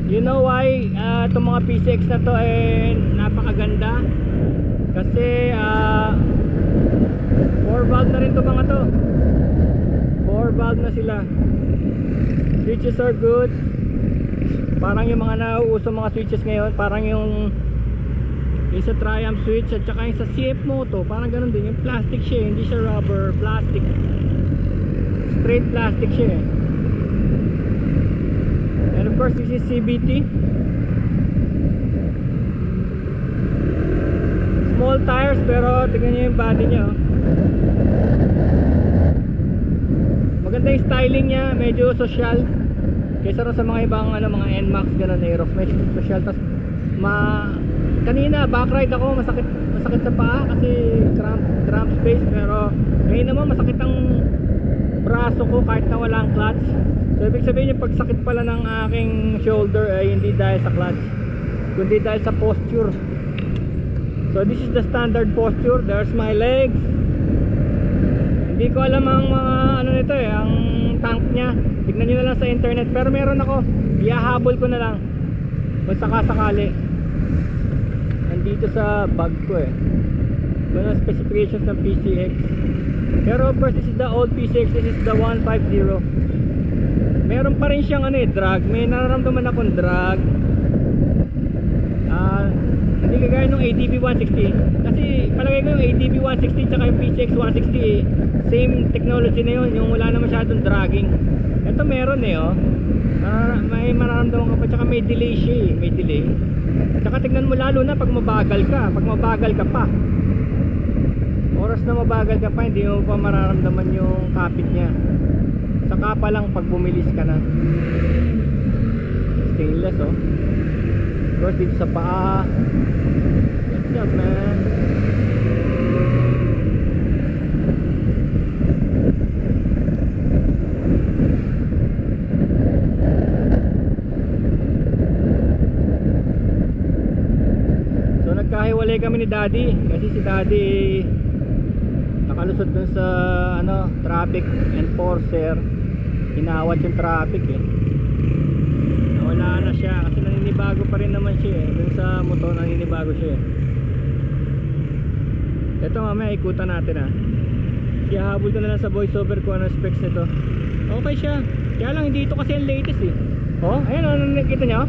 You know why itong mga PCX na to napakaganda? Kasi 4 valve na rin to mga to. 4 valve na sila. Switches are good. Parang yung mga nauuso mga switches ngayon, parang yung sa Triumph switch at saka yung sa CF Moto, parang ganun din. Yung plastic siya, hindi siya rubber, plastic. Straight plastic siya. And of course this is CVT. Small tires pero tingnan nyo yung body nya. Maganda yung styling nya, medyo social kaysa sa mga ibang mga NMAX ganun, Aerox, medyo social. Tas kanina backride ako, masakit sa paa kasi cramp space, pero ngayon naman masakit ang braso ko kahit na wala ang clutch. So ibig sabihin yung pagsakit pala ng aking shoulder ay hindi dahil sa clutch, kundi dahil sa posture. So this is the standard posture. There's my legs. Hindi ko alam ang mga nito ang tank nya. Tignan nyo na lang sa internet. Pero meron ako, ihahabol ko na lang kung sakasakali. Andito sa bag ko mga specifications ng PCX. Pero of course this is the old PCX. This is the 150. Meron pa rin siyang drag. May nararamdaman akong drag. Hindi kagaya nung ADB 160. Kasi palagay ko yung ADB 160 tsaka yung PCX 160 same technology na yun, yung wala na masyadong dragging. Ito meron may mararamdaman ka pa, tsaka may delay siya may delay. Tsaka tignan mo lalo na pag mabagal ka pa, oras na mabagal ka pa, hindi mo pa mararamdaman yung kapit nya. Saka pa lang pag bumilis ka na. Stainless of course dito sa paa. What's up man? So nagkahiwalay kami ni Daddy kasi si Daddy nakalusot dun sa traffic enforcer. Hinawat yung traffic nawala na siya kasi naninibago pa rin naman siya dun sa motor, naninibago siya Ito mamaya ikutan natin ihahabol ko na lang sa voiceover ko ano specs nito. Okay siya, kaya lang hindi ito kasi ang latest ayan nakikita nyo,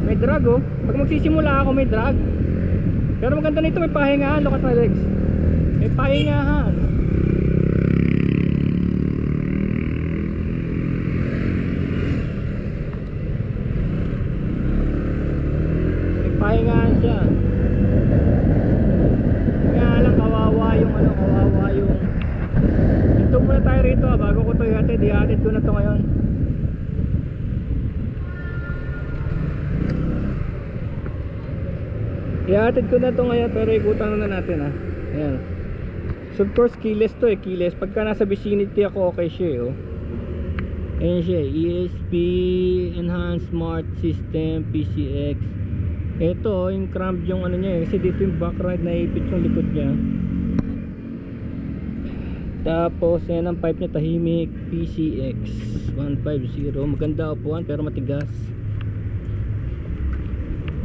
may drag pag magsisimula ako may drag, pero maganda nito, may pahingahan. Look at my legs, may pahingahan. Pahingahan siya. Kaya lang kawawa yung ito muna tayo rito bago ko ito ihatid ko na ito ngayon. Ihatid ko na ito ngayon pero ikutan na natin ayan. So of course keyless to keyless. Pagka nasa vicinity ako okay siya ayan siya, ESP Enhanced Smart System PCX. Ito yung cramp yung niya kasi dito yung backride naipit yung likod niya. Tapos yan ang pipe niya, tahimik. PCX 150. Maganda upuan pero matigas.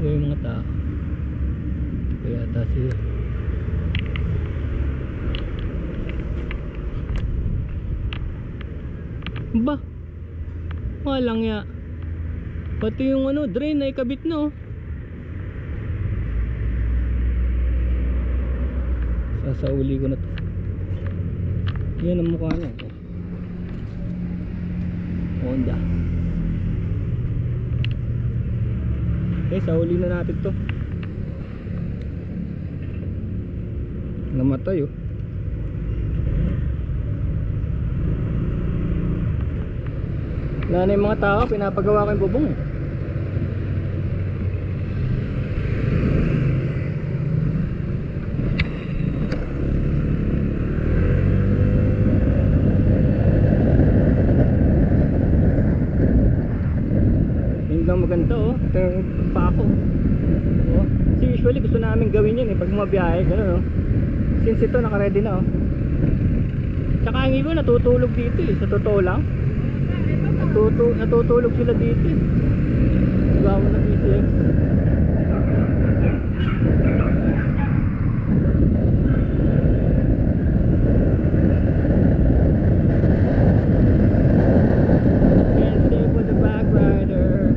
Yung mga tao kaya siya. Ba walang ya, pati yung drain na ikabit na sasauli ko na to. Yan ang mukha niya Honda. Okay, sauli na natin to. Namatay wala na yung mga tao, pinapagawa ko yung bubong maganda pa ako kasi usually gusto namin gawin yun pag bumabiyahe gano'n since ito naka-ready na tsaka ang iba natutulog dito sa totoo lang. Natutulog sila dito eh. Gawa na PCX. Can't stay with the back rider.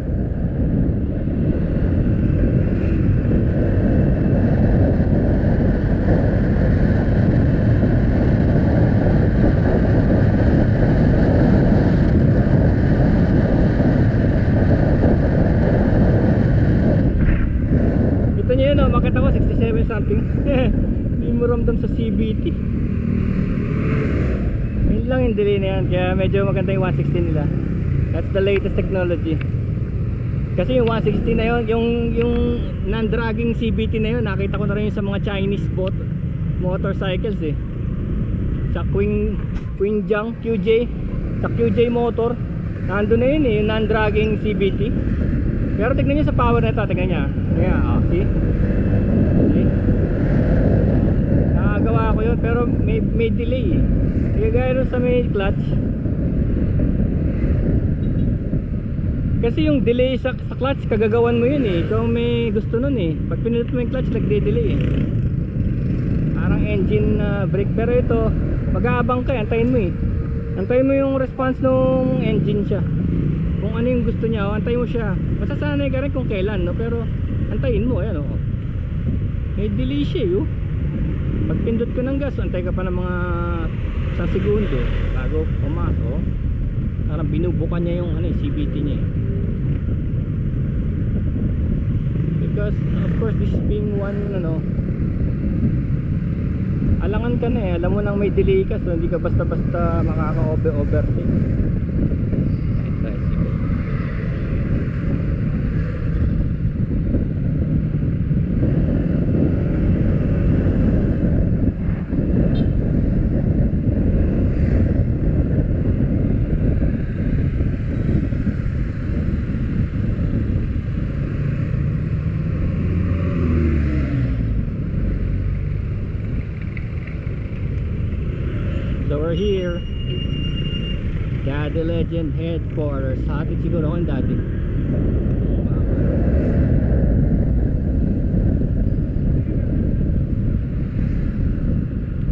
Ito nyo yun, makita ko 67 something. Hindi mo ramdam sa CVT. Yun lang yung delay na yan, kaya medyo maganda yung 160 nila. That's the latest technology. Kasi yung 160 na yun, yung non-dragging CVT na yun, nakita ko na rin yung sa mga Chinese motorcycles eh. Sa Qingyang QJ, sa QJ motor, nandun na yun eh, yung non-dragging CVT. Pero tignan nyo sa power na ito, tignan nyo. Oh, see? Nakagawa ko yun, pero may delay eh. Kaya gaya nun sa may clutch. Kasi yung delay sa clutch, kagagawan mo yun eh. Ikaw may gusto nun eh. Pag pinindot mo yung clutch, nagde-delay eh. Parang engine brake. Pero ito, mag-aabang ka, antayin mo eh. Antayin mo yung response ng engine siya. Kung ano yung gusto niya, antayin mo siya. Masasanay ka rin kung kailan, no? Pero antayin mo, ayan o. May delay siya eh. Pag pindot ko ng gas, antay ka pa ng mga 1 segundo bago pumasok. Parang binubukan niya yung CVT niya eh. Because of course this being one alangan ka na eh, alam mo nang may delay ka, so hindi ka basta-basta makaka-overtake. So we're here, Daddy Legend headquarters. Hatid siguro ako yung Daddy.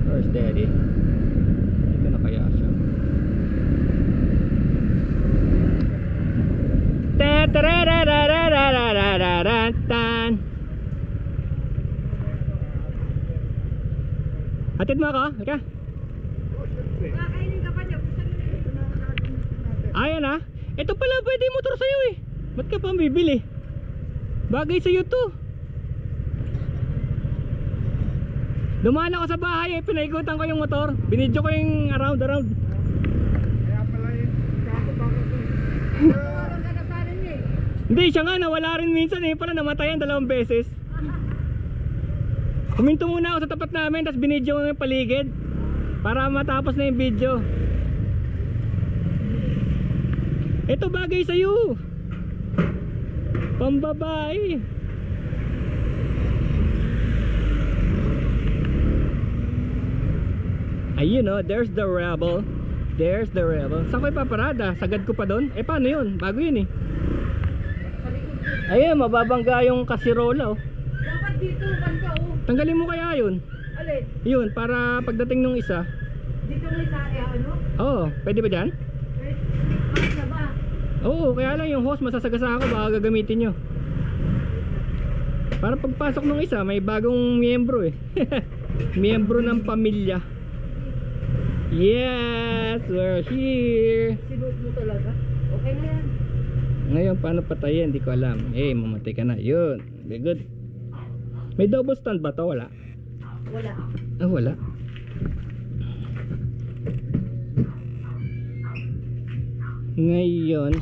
Where's Daddy? Dito na kaya siya. Hatid mo ako? Ika? Ayan ah. Ito pala pwede motor sa'yo eh. Ba't ka pa bibili? Bagay sa'yo to. Dumaan ako sa bahay eh. Pinaikutan ko yung motor. Binidyo ko yung around. Kaya pala yun. Nawalan ka na sana niya eh. Hindi, siya nga nawala rin minsan eh. Pala namatayan 2 beses. Huminto muna ako sa tapat namin, tapos binidyo ko yung paligid para matapos na yung video. Ito bagay sa'yo, pambabae. Ayun oh, there's the rebel. There's the rebel. Saan ko ipaparada? Sagad ko pa doon? Eh paano yun? Bago yun eh. Ayun, mababangga yung kasirola oh. Dapat dito, banda oh. Tanggalin mo kaya yun? Alin? Yun, para pagdating nung isa. Dito may sa ano? Oo, pwede ba dyan? Mas na ba? Oo, kaya lang yung hose masasagasa ako, baka gagamitin nyo. Para pagpasok nung isa, may bagong miyembro eh. Miyembro ng pamilya. Yes, we're here. Sinuot mo talaga? Okay na yan. Ngayon, paano patayin? Hindi ko alam. Eh, mamatay ka na. Yun, very good. May double stand ba to? Wala? Wala. Ah, wala. Ngayon